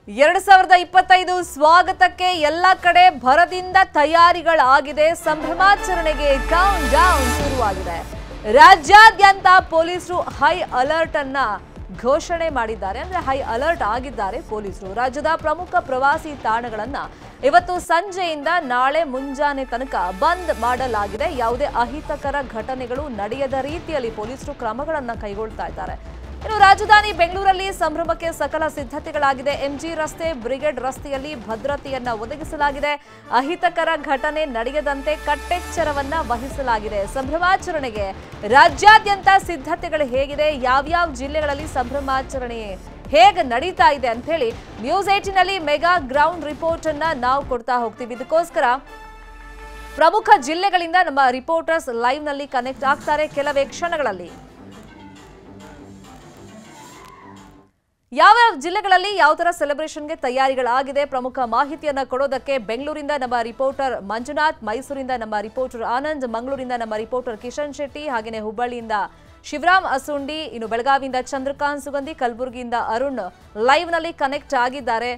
2025 ಸ್ವಾಗತಕ್ಕೆ ಎಲ್ಲ ಕಡೆ ಭರದಿಂದ ತಯಾರಿಗಳಾಗಿದೆ. ಸಂಭ್ರಮಾಚರಣೆಗೆ ಕೌಂಟ್ ಡೌನ್ ಶುರುವಾಗಿದೆ. ರಾಜ್ಯಾದ್ಯಂತ ಪೊಲೀಸರು ಹೈ ಅಲರ್ಟ್ ಅನ್ನ ಘೋಷಣೆ ಮಾಡಿದ್ದಾರೆ. ಅಂದ್ರೆ ಹೈ ಅಲರ್ಟ್ ಆಗಿದ್ದಾರೆ ಪೊಲೀಸರು. ರಾಜ್ಯದ ಪ್ರಮುಖ ಪ್ರವಾಸಿ ತಾಣಗಳನ್ನ ಇವತ್ತು ಸಂಜೆಯಿಂದ ನಾಳೆ ಮುಂಜಾನೆ ತನಕ ಬಂದ್ ಮಾಡಲಾಗಿದೆ. ಯಾವುದೇ ಅಹಿತಕರ ಘಟನೆಗಳು ನಡೆಯದ ರೀತಿಯಲ್ಲಿ ಪೊಲೀಸರು ಕ್ರಮಗಳನ್ನು ಕೈಗೊಳ್ತಾ ಇದ್ದಾರೆ. ಇನ್ನು ರಾಜಧಾನಿ ಬೆಂಗಳೂರಲ್ಲಿ ಸಂಭ್ರಮಕ್ಕೆ ಸಕಲ ಸಿದ್ಧತೆಗಳಾಗಿದೆ. ಎಂಜಿ ರಸ್ತೆ, ಬ್ರಿಗೇಡ್ ರಸ್ತೆಯಲ್ಲಿ ಭದ್ರತೆಯನ್ನ ಒದಗಿಸಲಾಗಿದೆ. ಅಹಿತಕರ ಘಟನೆ ನಡೆಯದಂತೆ ಕಟ್ಟೆಚ್ಚರವನ್ನ ವಹಿಸಲಾಗಿದೆ. ಸಂಭ್ರಮಾಚರಣೆಗೆ ರಾಜ್ಯಾದ್ಯಂತ ಸಿದ್ಧತೆಗಳು ಹೇಗಿದೆ, ಯಾವ್ಯಾವ ಜಿಲ್ಲೆಗಳಲ್ಲಿ ಸಂಭ್ರಮಾಚರಣೆ ಹೇಗೆ ನಡೀತಾ ಇದೆ ಅಂತ ಹೇಳಿ ನ್ಯೂಸ್ 18 ನಲ್ಲಿ ಮೆಗಾ ಗ್ರೌಂಡ್ ರಿಪೋರ್ಟ್ ಅನ್ನ ನಾವು ಕೊಡ್ತಾ ಹೋಗ್ತೀವಿ. ಇದಕ್ಕೋಸ್ಕರ ಪ್ರಮುಖ ಜಿಲ್ಲೆಗಳಿಂದ ನಮ್ಮ ರಿಪೋರ್ಟರ್ಸ್ ಲೈವ್ ನಲ್ಲಿ ಕನೆಕ್ಟ್ ಆಗ್ತಾರೆ ಕೆಲವೇ ಕ್ಷಣಗಳಲ್ಲಿ. ಯಾವ ಜಿಲ್ಲೆಗಳಲ್ಲಿ ಯಾವ ತರ ಸೆಲೆಬ್ರೇಷನ್ಗೆ ತಯಾರಿಗಳಾಗಿದೆ ಪ್ರಮುಖ ಮಾಹಿತಿಯನ್ನ ಕೊಡೋದಕ್ಕೆ ಬೆಂಗಳೂರಿಂದ ನಮ್ಮ ರಿಪೋರ್ಟರ್ ಮಂಜುನಾಥ್, ಮೈಸೂರಿಂದ ನಮ್ಮ ರಿಪೋರ್ಟರ್ ಆನಂದ್, ಮಂಗಳೂರಿಂದ ನಮ್ಮ ರಿಪೋರ್ಟರ್ ಕಿಶನ್ ಶೆಟ್ಟಿ, ಹಾಗೆಯೇ ಹುಬ್ಬಳ್ಳಿಯಿಂದ ಶಿವರಾಮ್ ಅಸುಂಡಿ, ಇನ್ನು ಬೆಳಗಾವಿಯಿಂದ ಚಂದ್ರಕಾಂತ್ ಸುಗಂಧಿ, ಕಲಬುರಗಿಯಿಂದ ಅರುಣ್ ಲೈವ್ ನಲ್ಲಿ ಕನೆಕ್ಟ್ ಆಗಿದ್ದಾರೆ.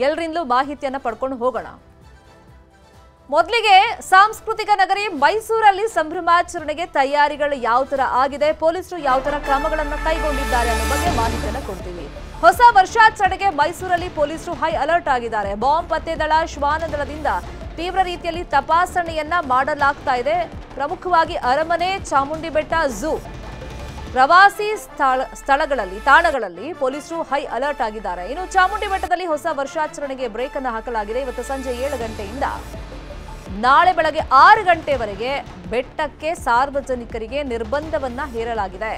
ಎಲ್ಲರಿಂದಲೂ ಮಾಹಿತಿಯನ್ನ ಪಡ್ಕೊಂಡು ಹೋಗೋಣ. ಮೊದಲಿಗೆ ಸಾಂಸ್ಕೃತಿಕ ನಗರಿ ಮೈಸೂರಲ್ಲಿ ಸಂಭ್ರಮಾಚರಣೆಗೆ ತಯಾರಿಗಳು ಯಾವ ತರ ಆಗಿದೆ, ಪೊಲೀಸರು ಯಾವ ತರ ಕ್ರಮಗಳನ್ನು ಕೈಗೊಂಡಿದ್ದಾರೆ ಅನ್ನೋ ಬಗ್ಗೆ ಮಾಹಿತಿಯನ್ನ ಕೊಡ್ತೀವಿ. ಹೊಸ ವರ್ಷಾಚರಣೆಗೆ ಮೈಸೂರಲ್ಲಿ ಪೊಲೀಸರು ಹೈ ಅಲರ್ಟ್ ಆಗಿದ್ದಾರೆ. ಬಾಂಬ್ ಪತ್ತೆ ದಳ, ಶ್ವಾನ ದಳದಿಂದ ತೀವ್ರ ರೀತಿಯಲ್ಲಿ ತಪಾಸಣೆಯನ್ನ ಮಾಡಲಾಗ್ತಾ ಇದೆ. ಪ್ರಮುಖವಾಗಿ ಅರಮನೆ, ಚಾಮುಂಡಿ ಬೆಟ್ಟ, ಝೂ, ಪ್ರವಾಸಿ ತಾಣಗಳಲ್ಲಿ ಪೊಲೀಸರು ಹೈ ಅಲರ್ಟ್ ಆಗಿದ್ದಾರೆ. ಇನ್ನು ಚಾಮುಂಡಿ ಬೆಟ್ಟದಲ್ಲಿ ಹೊಸ ವರ್ಷಾಚರಣೆಗೆ ಬ್ರೇಕ್ ಅನ್ನು ಹಾಕಲಾಗಿದೆ. ಇವತ್ತು ಸಂಜೆ 7 ಗಂಟೆಯಿಂದ ನಾಳೆ ಬೆಳಗ್ಗೆ 6 ಗಂಟೆವರೆಗೆ ಬೆಟ್ಟಕ್ಕೆ ಸಾರ್ವಜನಿಕರಿಗೆ ನಿರ್ಬಂಧವನ್ನ ಹೇರಲಾಗಿದೆ.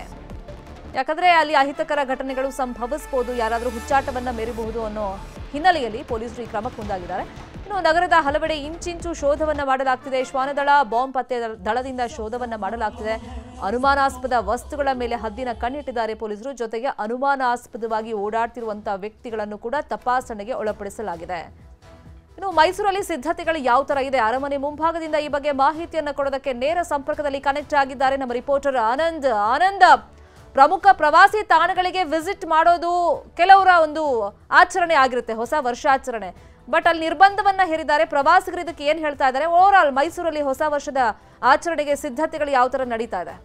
ಯಾಕಂದ್ರೆ ಅಲ್ಲಿ ಅಹಿತಕರ ಘಟನೆಗಳು ಸಂಭವಿಸಬಹುದು, ಯಾರಾದರೂ ಹುಚ್ಚಾಟವನ್ನ ಮೆರಿಬಹುದು ಅನ್ನೋ ಹಿನ್ನೆಲೆಯಲ್ಲಿ ಪೊಲೀಸರು ಈ ಕ್ರಮಕ್ಕೆ ಮುಂದಾಗಿದ್ದಾರೆ. ಇನ್ನು ನಗರದ ಹಲವೆಡೆ ಇಂಚಿಂಚು ಶೋಧವನ್ನ ಮಾಡಲಾಗ್ತಿದೆ. ಶ್ವಾನದಳ, ಬಾಂಬ್ ಪತ್ತೆ ದಳದಿಂದ ಶೋಧವನ್ನ ಮಾಡಲಾಗ್ತಿದೆ. ಅನುಮಾನಾಸ್ಪದ ವಸ್ತುಗಳ ಮೇಲೆ ಹದ್ದಿನ ಕಣ್ಣಿಟ್ಟಿದ್ದಾರೆ ಪೊಲೀಸರು. ಜೊತೆಗೆ ಅನುಮಾನಾಸ್ಪದವಾಗಿ ಓಡಾಡ್ತಿರುವಂತಹ ವ್ಯಕ್ತಿಗಳನ್ನು ಕೂಡ ತಪಾಸಣೆಗೆ ಒಳಪಡಿಸಲಾಗಿದೆ. ಇನ್ನು ಮೈಸೂರಲ್ಲಿ ಸಿದ್ಧತೆಗಳು ಯಾವ ತರ ಇದೆ, ಅರಮನೆ ಮುಂಭಾಗದಿಂದ ಈ ಬಗ್ಗೆ ಮಾಹಿತಿಯನ್ನು ಕೊಡೋದಕ್ಕೆ ನೇರ ಸಂಪರ್ಕದಲ್ಲಿ ಕನೆಕ್ಟ್ ಆಗಿದ್ದಾರೆ ನಮ್ಮ ರಿಪೋರ್ಟರ್ ಆನಂದ್. ಪ್ರಮುಖ ಪ್ರವಾಸಿ ತಾಣಗಳಿಗೆ ವಿಸಿಟ್ ಮಾಡೋದು ಕೆಲವರ ಒಂದು ಆಚರಣೆ ಆಗಿರುತ್ತೆ, ಹೊಸ ವರ್ಷಾಚರಣೆ. ಬಟ್ ಅಲ್ಲಿ ನಿರ್ಬಂಧವನ್ನ ಹೇರಿದ್ದಾರೆ. ಪ್ರವಾಸಿಗರು ಇದಕ್ಕೆ ಏನ್ ಹೇಳ್ತಾ ಇದ್ದಾರೆ? ಓವರ್ ಆಲ್ ಮೈಸೂರಲ್ಲಿ ಹೊಸ ವರ್ಷದ ಆಚರಣೆಗೆ ಸಿದ್ಧತೆಗಳು ಯಾವ ತರ ನಡೀತಾ ಇದೆ?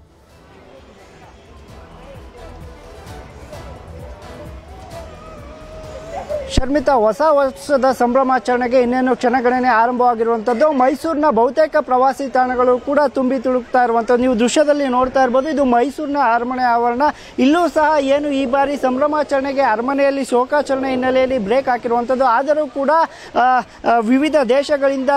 ಶರ್ಮಿತಾ, ಹೊಸ ವರ್ಷದ ಸಂಭ್ರಮಾಚರಣೆಗೆ ಇನ್ನೇನು ಕ್ಷಣಗಣನೆ ಆರಂಭವಾಗಿರುವಂಥದ್ದು. ಮೈಸೂರಿನ ಬಹುತೇಕ ಪ್ರವಾಸಿ ತಾಣಗಳು ಕೂಡ ತುಂಬಿ ತುಳುಕ್ತಾ ಇರುವಂಥದ್ದು ನೀವು ದೃಶ್ಯದಲ್ಲಿ ನೋಡ್ತಾ ಇರ್ಬೋದು. ಇದು ಮೈಸೂರಿನ ಅರಮನೆ ಆವರಣ. ಇಲ್ಲೂ ಸಹ ಏನು ಈ ಬಾರಿ ಸಂಭ್ರಮಾಚರಣೆಗೆ ಅರಮನೆಯಲ್ಲಿ ಶೋಕಾಚರಣೆ ಹಿನ್ನೆಲೆಯಲ್ಲಿ ಬ್ರೇಕ್ ಹಾಕಿರುವಂಥದ್ದು. ಆದರೂ ಕೂಡ ವಿವಿಧ ದೇಶಗಳಿಂದ,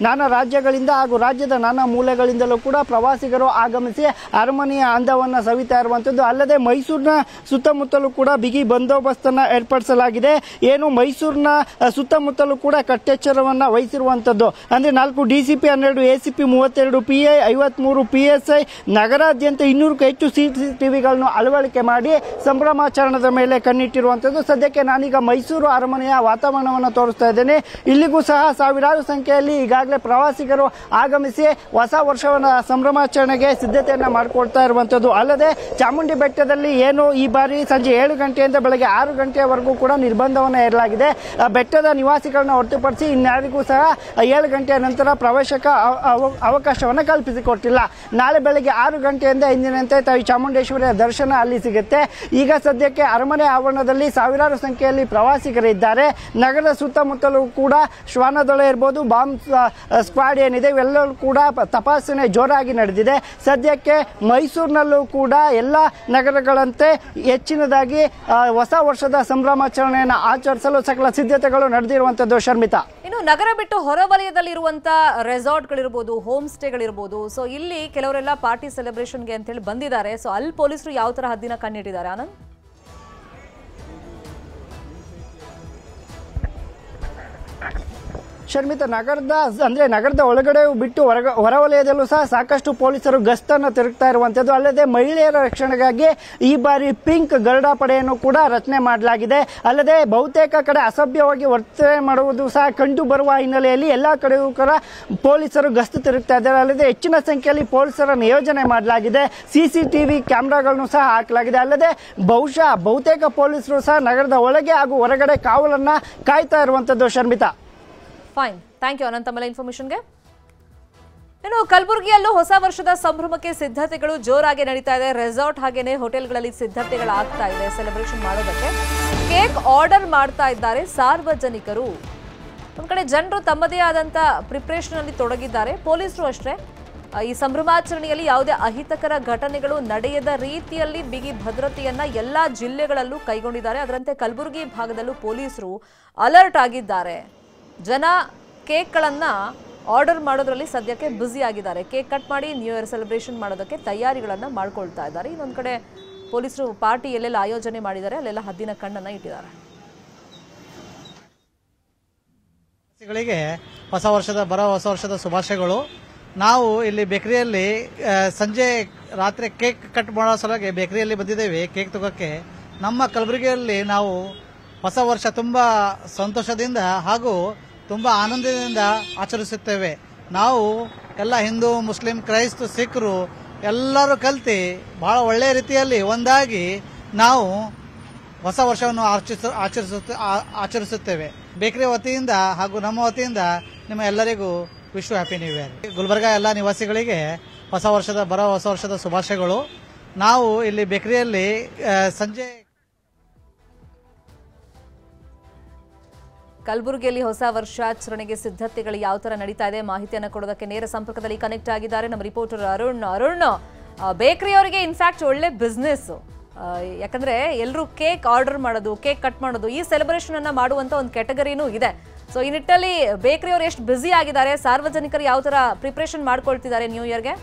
ನಾನಾ ರಾಜ್ಯಗಳಿಂದ ಹಾಗೂ ರಾಜ್ಯದ ನಾನಾ ಮೂಲೆಗಳಿಂದಲೂ ಕೂಡ ಪ್ರವಾಸಿಗರು ಆಗಮಿಸಿ ಅರಮನೆಯ ಅಂದವನ್ನು ಸವಿತಾ ಇರುವಂಥದ್ದು. ಅಲ್ಲದೆ ಮೈಸೂರಿನ ಸುತ್ತಮುತ್ತಲೂ ಕೂಡ ಬಿಗಿ ಬಂದೋಬಸ್ತನ್ನು ಏರ್ಪಡಿಸಲಾಗಿದೆ. ಏನು ಮೈಸೂರಿನ ಸುತ್ತಮುತ್ತಲೂ ಕೂಡ ಕಟ್ಟೆಚ್ಚರವನ್ನ ವಹಿಸಿರುವಂತದ್ದು. ಅಂದ್ರೆ 4 DCP, 12 ACP, 32 PI, 53 PSI, ನಗರಾದ್ಯಂತ 200ಕ್ಕೂ ಹೆಚ್ಚು CCTVಗಳನ್ನು ಅಳವಡಿಕೆ ಮಾಡಿ ಸಂಭ್ರಮಾಚರಣದ ಮೇಲೆ ಕಣ್ಣಿಟ್ಟಿರುವಂತದ್ದು. ಸದ್ಯಕ್ಕೆ ನಾನೀಗ ಮೈಸೂರು ಅರಮನೆಯ ವಾತಾವರಣವನ್ನು ತೋರಿಸ್ತಾ ಇದ್ದೇನೆ. ಇಲ್ಲಿಗೂ ಸಹ ಸಾವಿರಾರು ಸಂಖ್ಯೆಯಲ್ಲಿ ಈಗಾಗಲೇ ಪ್ರವಾಸಿಗರು ಆಗಮಿಸಿ ಹೊಸ ವರ್ಷವನ್ನ ಸಂಭ್ರಮಾಚರಣೆಗೆ ಸಿದ್ಧತೆಯನ್ನ ಮಾಡಿಕೊಳ್ತಾ ಇರುವಂತದ್ದು. ಅಲ್ಲದೆ ಚಾಮುಂಡಿ ಬೆಟ್ಟದಲ್ಲಿ ಏನು ಈ ಬಾರಿ ಸಂಜೆ 7 ಗಂಟೆಯಿಂದ ಬೆಳಗ್ಗೆ 6 ಗಂಟೆಯವರೆಗೂ ಕೂಡ ನಿರ್ಬಂಧವನ್ನು ಹೇರಲಾಗಿದೆ. ಬೆಟ್ಟದ ನಿವಾಸಿಗಳನ್ನ ಹೊರತುಪಡಿಸಿ ಇನ್ಯಾರಿಗೂ ಸಹ 7 ಗಂಟೆಯ ನಂತರ ಪ್ರವೇಶಕ್ಕೆ ಅವಕಾಶವನ್ನು ಕಲ್ಪಿಸಿಕೊಟ್ಟಿಲ್ಲ. ನಾಳೆ ಬೆಳಗ್ಗೆ 6 ಗಂಟೆಯಿಂದ ಇಂದಿನಂತೆ ಚಾಮುಂಡೇಶ್ವರಿಯ ದರ್ಶನ ಅಲ್ಲಿ ಸಿಗುತ್ತೆ. ಈಗ ಸದ್ಯಕ್ಕೆ ಅರಮನೆ ಆವರಣದಲ್ಲಿ ಸಾವಿರಾರು ಸಂಖ್ಯೆಯಲ್ಲಿ ಪ್ರವಾಸಿಗರಿದ್ದಾರೆ. ನಗರದ ಸುತ್ತಮುತ್ತಲೂ ಕೂಡ ಶ್ವಾನದಳ ಇರ್ಬೋದು, ಬಾಂಬ್ ಸ್ಕ್ವಾಡ್ ಏನಿದೆ ಇವೆಲ್ಲವೂ ಕೂಡ ತಪಾಸಣೆ ಜೋರಾಗಿ ನಡೆದಿದೆ. ಸದ್ಯಕ್ಕೆ ಮೈಸೂರಿನಲ್ಲೂ ಕೂಡ ಎಲ್ಲ ನಗರಗಳಂತೆ ಹೆಚ್ಚಿನದಾಗಿ ಹೊಸ ವರ್ಷದ ಸಂಭ್ರಮಾಚರಣೆಯನ್ನು ಆಚರಿಸಲು ಸಕಲ ಸಿದ್ಧತೆಗಳು ನಡೆದಿರುವಂತದ್ದು. ಶರ್ಮಿತಾ, ಇನ್ನು ನಗರ ಬಿಟ್ಟು ಹೊರವಲಯದಲ್ಲಿರುವಂತಹ ರೆಸಾರ್ಟ್ಗಳಿರ್ಬೋದು, ಹೋಮ್ ಸ್ಟೇಗಳಿರ್ಬೋದು, ಸೊ ಇಲ್ಲಿ ಕೆಲವರೆಲ್ಲ ಪಾರ್ಟಿ ಸೆಲೆಬ್ರೇಷನ್ಗೆ ಅಂತ ಹೇಳಿ ಬಂದಿದ್ದಾರೆ. ಸೊ ಅಲ್ಲಿ ಪೊಲೀಸರು ಯಾವ ತರ ಹದ್ದಿನ ಕಣ್ಣಿಟ್ಟಿದ್ದಾರೆ ಆನಂದ್? ಶರ್ಮಿತಾ, ನಗರದ ಒಳಗಡೆ ಬಿಟ್ಟು ಹೊರವಲಯದಲ್ಲೂ ಸಹ ಸಾಕಷ್ಟು ಪೊಲೀಸರು ಗಸ್ತನ್ನು ತಿರುಗ್ತಾ ಇರುವಂತದ್ದು. ಅಲ್ಲದೆ ಮಹಿಳೆಯರ ರಕ್ಷಣೆಗಾಗಿ ಈ ಬಾರಿ ಪಿಂಕ್ ಗರುಡ ಪಡೆಯನ್ನು ಕೂಡ ರಚನೆ ಮಾಡಲಾಗಿದೆ. ಅಲ್ಲದೆ ಬಹುತೇಕ ಕಡೆ ಅಸಭ್ಯವಾಗಿ ವರ್ತನೆ ಮಾಡುವುದು ಸಹ ಕಂಡು ಬರುವ ಹಿನ್ನೆಲೆಯಲ್ಲಿ ಎಲ್ಲಾ ಕಡೆಯೂ ಕೂಡ ಪೊಲೀಸರು ಗಸ್ತು ತಿರುಗ್ತಾ ಇದ್ದಾರೆ. ಅಲ್ಲದೆ ಹೆಚ್ಚಿನ ಸಂಖ್ಯೆಯಲ್ಲಿ ಪೊಲೀಸರ ನಿಯೋಜನೆ ಮಾಡಲಾಗಿದೆ. ಸಿಸಿಟಿವಿ ಕ್ಯಾಮೆರಾಗಳನ್ನು ಸಹ ಹಾಕಲಾಗಿದೆ. ಅಲ್ಲದೆ ಬಹುತೇಕ ಪೊಲೀಸರು ಸಹ ನಗರದ ಒಳಗೆ ಹಾಗೂ ಹೊರಗಡೆ ಕಾವಲನ್ನ ಕಾಯ್ತಾ ಇರುವಂತದ್ದು. ಶರ್ಮಿತಾ, ಫೈನ್, ಥ್ಯಾಂಕ್ ಯು ಅನಂತ ಮೇಲೆ ಇನ್ಫಾರ್ಮೇಶನ್ಗೆ. ಇನ್ನು ಕಲಬುರಗಿಯಲ್ಲೂ ಹೊಸ ವರ್ಷದ ಸಂಭ್ರಮಕ್ಕೆ ಸಿದ್ಧತೆಗಳು ಜೋರಾಗಿ ನಡೀತಾ ಇದೆ. ರೆಸಾರ್ಟ್ ಹಾಗೇನೆ ಹೋಟೆಲ್ಗಳಲ್ಲಿ ಸಿದ್ಧತೆಗಳಾಗ್ತಾ ಇದೆ ಸೆಲೆಬ್ರೇಷನ್ ಮಾಡೋದಕ್ಕೆ. ಕೇಕ್ ಆರ್ಡರ್ ಮಾಡ್ತಾ ಇದ್ದಾರೆ ಸಾರ್ವಜನಿಕರು. ಒಂದ್ ಕಡೆ ಜನರು ತಮ್ಮದೇ ಆದಂತ ಪ್ರಿಪರೇಷನ್ ಅಲ್ಲಿ ತೊಡಗಿದ್ದಾರೆ. ಪೊಲೀಸರು ಅಷ್ಟೇ ಈ ಸಂಭ್ರಮಾಚರಣೆಯಲ್ಲಿ ಯಾವುದೇ ಅಹಿತಕರ ಘಟನೆಗಳು ನಡೆಯದ ರೀತಿಯಲ್ಲಿ ಬಿಗಿ ಭದ್ರತೆಯನ್ನ ಎಲ್ಲಾ ಜಿಲ್ಲೆಗಳಲ್ಲೂ ಕೈಗೊಂಡಿದ್ದಾರೆ. ಅದರಂತೆ ಕಲಬುರಗಿ ಭಾಗದಲ್ಲೂ ಪೊಲೀಸರು ಅಲರ್ಟ್ ಆಗಿದ್ದಾರೆ. ಜನ ಕೇಕ್ಗಳನ್ನ ಆರ್ಡರ್ ಮಾಡೋದ್ರಲ್ಲಿ ಸದ್ಯಕ್ಕೆ ಬ್ಯುಸಿ ಆಗಿದ್ದಾರೆ. ಕೇಕ್ ಕಟ್ ಮಾಡಿ ನ್ಯೂ ಇಯರ್ ಸೆಲೆಬ್ರೇಷನ್ ಮಾಡೋದಕ್ಕೆ ತಯಾರಿಗಳನ್ನ ಮಾಡ್ಕೊಳ್ತಾ ಇದ್ದಾರೆ. ಇನ್ನೊಂದು ಕಡೆ ಪೊಲೀಸರು ಪಾರ್ಟಿ ಎಲ್ಲೆಲ್ಲ ಆಯೋಜನೆ ಮಾಡಿದ್ದಾರೆ ಅಲ್ಲೆಲ್ಲ ಹದ್ದಿನ ಕಣ್ಣನ್ನ ಇಟ್ಟಿದ್ದಾರೆ. ಬರೋ ಹೊಸ ವರ್ಷದ ಶುಭಾಶಯಗಳು. ನಾವು ಇಲ್ಲಿ ಬೇಕರಿಯಲ್ಲಿ ಸಂಜೆ ರಾತ್ರಿ ಕೇಕ್ ಕಟ್ ಮಾಡೋ ಸಲುವಾಗಿ ಬೇಕರಿಯಲ್ಲಿ ಬಂದಿದ್ದೇವೆ ಕೇಕ್ ತಗೋಕ್ಕೆ. ನಮ್ಮ ಕಲಬುರಗಿಯಲ್ಲಿ ನಾವು ಹೊಸ ವರ್ಷ ತುಂಬಾ ಸಂತೋಷದಿಂದ ಹಾಗೂ ತುಂಬಾ ಆನಂದದಿಂದ ಆಚರಿಸುತ್ತೇವೆ. ನಾವು ಎಲ್ಲ ಹಿಂದೂ, ಮುಸ್ಲಿಂ, ಕ್ರೈಸ್ತ, ಸಿಖ್ರು ಎಲ್ಲರೂ ಕಲ್ತು ಬಹಳ ಒಳ್ಳೆಯ ರೀತಿಯಲ್ಲಿ ಒಂದಾಗಿ ನಾವು ಹೊಸ ವರ್ಷವನ್ನು ಆಚರಿಸುತ್ತೇವೆ. ಬೇಕರಿ ವತಿಯಿಂದ ಹಾಗೂ ನಮ್ಮ ವತಿಯಿಂದ ನಿಮ್ಮ ಎಲ್ಲರಿಗೂ wish happy new year. Gulbarga ಎಲ್ಲ ನಿವಾಸಿಗಳಿಗೆ ಬರೋ ಹೊಸ ವರ್ಷದ ಶುಭಾಶಯಗಳು. ನಾವು ಇಲ್ಲಿ ಬೇಕರಿಯಲ್ಲಿ ಸಂಜೆ ಕಲಬುರಗಿಯಲ್ಲಿ ಹೊಸ ವರ್ಷಾಚರಣೆಗೆ ಸಿದ್ಧತೆಗಳು ಯಾವ ತರ ನಡೀತಾ ಇದೆ ಮಾಹಿತಿಯನ್ನು ಕೊಡೋದಕ್ಕೆ ನೇರ ಸಂಪರ್ಕದಲ್ಲಿ ಕನೆಕ್ಟ್ ಆಗಿದ್ದಾರೆ ನಮ್ಮ ರಿಪೋರ್ಟರ್ ಅರುಣ್. ಬೇಕರಿಯವರಿಗೆ ಇನ್ಫ್ಯಾಕ್ಟ್ ಒಳ್ಳೆ ಬಿಸ್ನೆಸ್. ಯಾಕಂದ್ರೆ ಎಲ್ಲರೂ ಕೇಕ್ ಆರ್ಡರ್ ಮಾಡೋದು, ಕೇಕ್ ಕಟ್ ಮಾಡೋದು, ಈ ಸೆಲೆಬ್ರೇಷನ್ ಅನ್ನ ಮಾಡುವಂತ ಒಂದು ಕ್ಯಾಟಗರಿನೂ ಇದೆ. ಸೊ ಈ ನಿಟ್ಟಲ್ಲಿ ಬೇಕರಿಯವರು ಎಷ್ಟು ಬ್ಯುಸಿ ಆಗಿದ್ದಾರೆ, ಸಾರ್ವಜನಿಕರು ಯಾವ ತರ ಪ್ರಿಪರೇಷನ್ ಮಾಡ್ಕೊಳ್ತಿದ್ದಾರೆ ನ್ಯೂ ಇಯರ್ಗೆ?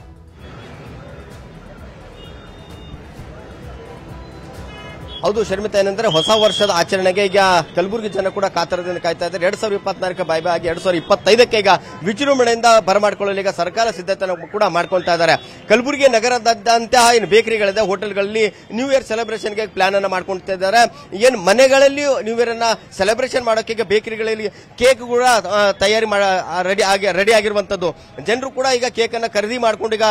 ಹೌದು ಶರ್ಮಿತಾ, ಏನಂದ್ರೆ ಹೊಸ ವರ್ಷದ ಆಚರಣೆಗೆ ಈಗ ಕಲಬುರಗಿ ಜನ ಕೂಡ ಕಾತರದಿಂದ ಕಾಯ್ತಾ ಇದ್ದಾರೆ. 2024 ಬಾಯ್ ಆಗಿ 2025ಕ್ಕೆ ಈಗ ವಿಜೃಂಭಣೆಯಿಂದ ಬರಮಾಡಿಕೊಳ್ಳಲು ಈಗ ಸರ್ಕಾರ ಸಿದ್ಧತೆಯನ್ನು ಕೂಡ ಮಾಡ್ಕೊಳ್ತಾ ಇದ್ದಾರೆ. ಕಲಬುರಗಿ ನಗರದಾದ್ಯಂತ ಏನು ಬೇಕರಿಗಳಿದೆ, ಹೋಟೆಲ್ಗಳಲ್ಲಿ ನ್ಯೂ ಇಯರ್ ಸೆಲೆಬ್ರೇಷನ್ಗೆ ಪ್ಲಾನ್ ಅನ್ನ ಮಾಡ್ಕೊಳ್ತಾ ಇದ್ದಾರೆ. ಏನು ಮನೆಗಳಲ್ಲಿ ನ್ಯೂ ಇಯರ್ ಅನ್ನ ಸೆಲೆಬ್ರೇಷನ್ ಮಾಡೋಕೆ ಈಗ ಬೇಕರಿಗಳಲ್ಲಿ ಕೇಕ್ ಕೂಡ ತಯಾರಿ ರೆಡಿ ಆಗಿರುವಂತದ್ದು. ಜನರು ಕೂಡ ಈಗ ಕೇಕ್ ಅನ್ನ ಖರೀದಿ ಮಾಡ್ಕೊಂಡು ಈಗ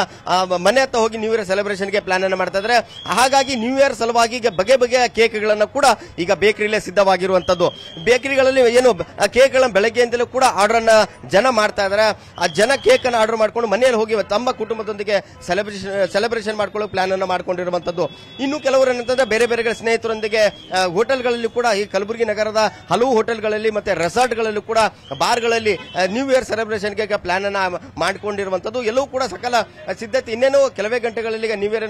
ಮನೆ ಹತ್ತ ಹೋಗಿ ನ್ಯೂ ಇಯರ್ ಸೆಲೆಬ್ರೇಷನ್ಗೆ ಪ್ಲಾನ್ ಅನ್ನ ಮಾಡ್ತಾ ಇದ್ದಾರೆ. ಹಾಗಾಗಿ ನ್ಯೂ ಇಯರ್ ಸಲುವಾಗಿ ಈಗ ಬಗೆ ಕೇಕ್ಗಳನ್ನು ಕೂಡ ಈಗ ಬೇಕರಿಯಲ್ಲೇ ಸಿದ್ಧವಾಗಿರುವಂತದ್ದು. ಬೇಕರಿಗಳಲ್ಲಿ ಏನು ಕೇಕ್ಗಳನ್ನು ಬೆಳಗ್ಗೆಯಿಂದಲೂ ಕೂಡ ಆರ್ಡರ್ ಅನ್ನ ಜನ ಮಾಡ್ತಾ ಇದ್ದಾರೆ. ಆ ಜನ ಕೇಕ್ ಅನ್ನು ಆರ್ಡರ್ ಮಾಡ್ಕೊಂಡು ಮನೆಯಲ್ಲಿ ಹೋಗಿ ತಮ್ಮ ಕುಟುಂಬದೊಂದಿಗೆ ಸೆಲೆಬ್ರೇಷನ್ ಮಾಡ್ಕೊಳ್ಳೋ ಪ್ಲಾನ್ ಅನ್ನ ಮಾಡ್ಕೊಂಡಿರುವಂತದ್ದು. ಇನ್ನು ಕೆಲವರು ಏನಂತಂದ್ರೆ ಬೇರೆ ಬೇರೆ ಸ್ನೇಹಿತರೊಂದಿಗೆ ಹೋಟೆಲ್ಗಳಲ್ಲಿ ಕೂಡ ಈ ಕಲಬುರಗಿ ನಗರದ ಹಲವು ಹೋಟೆಲ್ಗಳಲ್ಲಿ ಮತ್ತೆ ರೆಸಾರ್ಟ್ಗಳಲ್ಲಿ ಕೂಡ ಬಾರ್ಗಳಲ್ಲಿ ನ್ಯೂ ಇಯರ್ ಸೆಲೆಬ್ರೇಷನ್ಗೆ ಪ್ಲಾನ್ ಅನ್ನ ಮಾಡಿಕೊಂಡಿರುವಂತದ್ದು. ಎಲ್ಲವೂ ಕೂಡ ಸಕಲ ಸಿದ್ಧತೆ ಇನ್ನೇನು ಕೆಲವೇ ಗಂಟೆಗಳಲ್ಲಿ ನ್ಯೂ ಇಯರ್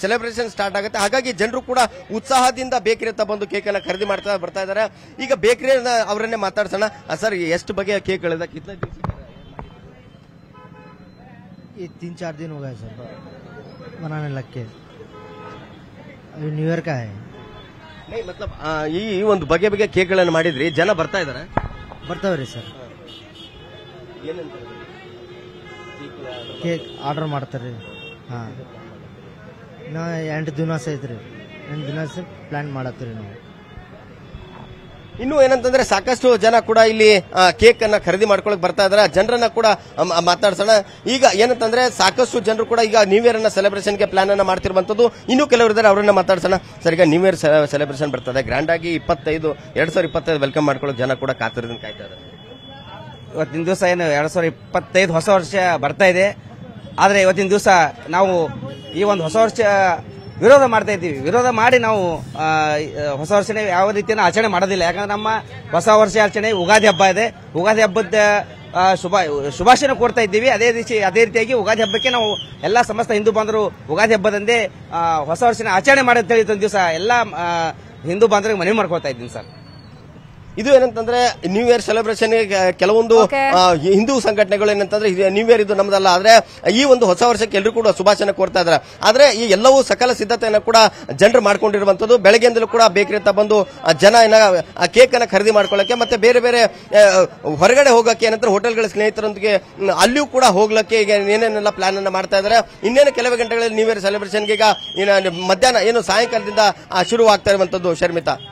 ಸೆಲೆಬ್ರೇಷನ್ ಸ್ಟಾರ್ಟ್ ಆಗುತ್ತೆ. ಹಾಗಾಗಿ ಜನರು ಕೂಡ ಉತ್ಸಾಹದಿಂದ ಬೇಕರಿ ಹತ್ತ ಬಂದು ಕೇಕ್ ಅನ್ನ ಖರೀದಿ ಬರ್ತಾ ಇದ್ದಾರೆ. ಈಗ ಬೇಕರಿ ಅವರನ್ನೇ ಮಾತಾಡ್ಸೋಣ. ಸರ್, ಎಷ್ಟು ಬಗೆಯ ಕೇಕ್ಗಳಿದೆ? ये 3-4 दिन हो गए सर बनाने लग के. अभी न्यू ईयर का है. मतलब ಈ ಒಂದು ಬಗೆ ಕೇಕ್ಗಳನ್ನು ಮಾಡಿದ್ರಿ, ಜನ ಬರ್ತಾ ಇದ್ದಾರೆ? ಬರ್ತಾವ್ರಿ ಸರ್. ಕೇಕ್ ಆರ್ಡರ್ ಮಾಡ್ತಾರ್ರಿ. ಹಾ, ನಾ 8 ದಿನ ಐತ್ರಿ. 8 ದಿನ ಪ್ಲಾನ್ ಮಾಡತ್ತೀರಿ ನಾವು. ಇನ್ನು ಏನಂತಂದ್ರೆ ಸಾಕಷ್ಟು ಜನ ಕೂಡ ಇಲ್ಲಿ ಕೇಕ್ ಅನ್ನ ಖರೀದಿ ಮಾಡ್ಕೊಳಕ್ ಬರ್ತಾ ಇದಾರೆ. ಜನರನ್ನ ಕೂಡ ಮಾತಾಡ್ಸೋಣ. ಈಗ ಏನಂತಂದ್ರೆ ಸಾಕಷ್ಟು ಜನರು ಕೂಡ ಈಗ ನ್ಯೂ ಇಯರ್ ಅನ್ನ ಸೆಲೆಬ್ರೇಷನ್ಗೆ ಪ್ಲಾನ್ ಅನ್ನ ಮಾಡ್ತಿರುವಂತದ್ದು. ಇನ್ನು ಕೆಲವರು ಇದ್ದಾರೆ, ಅವರನ್ನ ಮಾತಾಡ್ಸೋಣ. ಸರ್, ಈಗ ನ್ಯೂ ಇಯರ್ ಸೆಲೆಬ್ರೇಷನ್ ಬರ್ತದೆ ಗ್ರ್ಯಾಂಡ್ ಆಗಿ 2025 ವೆಲ್ಕಮ್ ಮಾಡ್ಕೊಳ್ಳೋಕೆ ಜನ ಕೂಡ ಕಾತರದಿಂದ ಕಾಯ್ತಾ ಇದ್ದಾರೆ. ಇವತ್ತಿನ ದಿವಸ ಏನು 2025 ಹೊಸ ವರ್ಷ ಬರ್ತಾ ಇದೆ. ಆದ್ರೆ ಇವತ್ತಿನ ದಿವಸ ನಾವು ಈ ಒಂದು ಹೊಸ ವರ್ಷ ವಿರೋಧ ಮಾಡ್ತಾ ಇದ್ದೀವಿ. ವಿರೋಧ ಮಾಡಿ ನಾವು ಹೊಸ ವರ್ಷ ಯಾವ ರೀತಿಯ ಆಚರಣೆ ಮಾಡೋದಿಲ್ಲ. ಯಾಕಂದ್ರೆ ನಮ್ಮ ಹೊಸ ವರ್ಷ ಆಚರಣೆ ಯುಗಾದಿ ಹಬ್ಬ ಇದೆ. ಯುಗಾದಿ ಹಬ್ಬದ ಶುಭಾಶಯ ಕೊಡ್ತಾ ಇದ್ದೀವಿ. ಅದೇ ರೀತಿಯಾಗಿ ಯುಗಾದಿ ಹಬ್ಬಕ್ಕೆ ನಾವು ಎಲ್ಲಾ ಸಮಸ್ತ ಹಿಂದೂ ಬಾಂಧವರು ಯುಗಾದಿ ಹಬ್ಬದಂದೇ ಹೊಸ ವರ್ಷನ ಆಚರಣೆ ಮಾಡಿ ಅಂತ ಹೇಳಿ ದಿವಸ ಎಲ್ಲಾ ಹಿಂದೂ ಬಾಂಧವರಿಗೆ ಮನವಿ ಮಾಡ್ಕೊಳ್ತಾ ಇದ್ದೀನಿ ಸರ್. ಇದು ಏನಂತಂದ್ರೆ ನ್ಯೂ ಇಯರ್ ಸೆಲೆಬ್ರೇಷನ್ ಕೆಲವೊಂದು ಹಿಂದೂ ಸಂಘಟನೆಗಳು ಏನಂತಂದ್ರೆ ನ್ಯೂ ಇಯರ್ ಇದು ನಮ್ದಲ್ಲ, ಆದ್ರೆ ಈ ಒಂದು ಹೊಸ ವರ್ಷಕ್ಕೆ ಎಲ್ಲರೂ ಕೂಡ ಶುಭಾಶಯ ಕೋರ್ತಾ ಇದ್ದಾರೆ. ಆದ್ರೆ ಈ ಎಲ್ಲವೂ ಸಕಲ ಸಿದ್ಧತೆಯನ್ನು ಕೂಡ ಜನರು ಮಾಡ್ಕೊಂಡಿರುವಂತದ್ದು. ಬೆಳಗ್ಗೆಯಿಂದಲೂ ಕೂಡ ಬೇಕರಿ ಅಂತ ಬಂದು ಜನ ಕೇಕ್ ಅನ್ನ ಖರೀದಿ ಮಾಡ್ಕೊಳ್ಳಕ್ಕೆ ಮತ್ತೆ ಬೇರೆ ಬೇರೆ ಹೊರಗಡೆ ಹೋಗಕ್ಕೆ ಏನಂದ್ರೆ ಹೋಟೆಲ್ಗಳ ಸ್ನೇಹಿತರೊಂದಿಗೆ ಅಲ್ಲಿಯೂ ಕೂಡ ಹೋಗ್ಲಿಕ್ಕೆ ಈಗ ಏನೇನೆಲ್ಲ ಪ್ಲಾನ್ ಅನ್ನ ಮಾಡ್ತಾ ಇದ್ದಾರೆ. ಇನ್ನೇನು ಕೆಲವೇ ಗಂಟೆಗಳಲ್ಲಿ ನ್ಯೂ ಇಯರ್ ಸೆಲೆಬ್ರೇಷನ್ಗೆ ಈಗ ಮಧ್ಯಾಹ್ನ ಏನು ಸಾಯಂಕಾಲದಿಂದ ಶುರುವಾಗ್ತಾ ಇರುವಂತದ್ದು ಶರ್ಮಿತಾ.